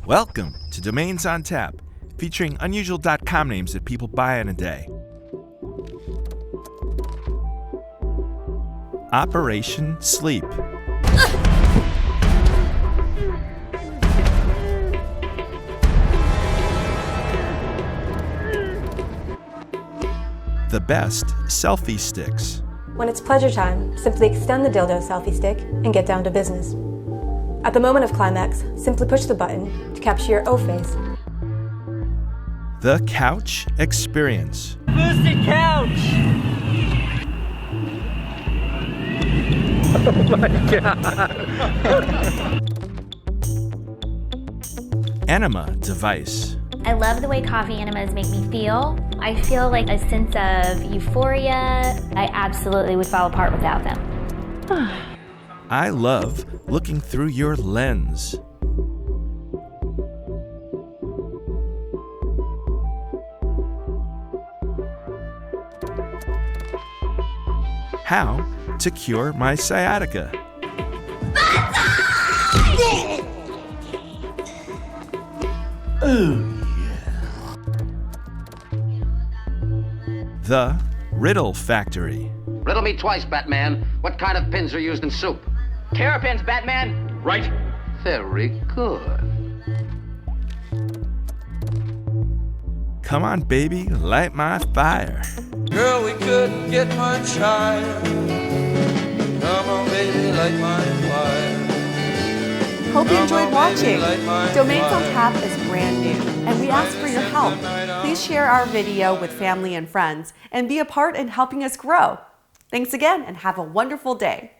Welcome to Domains on Tap, featuring unusual .com names that people buy in a day. Operation Sleep. The best selfie sticks. When it's pleasure time, simply extend the dildo selfie stick and get down to business. At the moment of climax, simply push the button to capture your O face. The couch experience. Boosted couch! Oh my god! Enema device. I love the way coffee enemas make me feel. I feel like a sense of euphoria. I absolutely would fall apart without them. I love looking through your lens. How to cure my sciatica. The Riddle Factory. Riddle me twice, Batman. What kind of pins are used in soup? Terrapins, Batman! Right. Very good. Come on, baby, light my fire. Girl, we couldn't get much higher. Come on, baby, light my fire. Hope you enjoyed watching. Domains on fire. Tap is brand new, and we ask for your help. Please share our video with family and friends, and be a part in helping us grow. Thanks again, and have a wonderful day.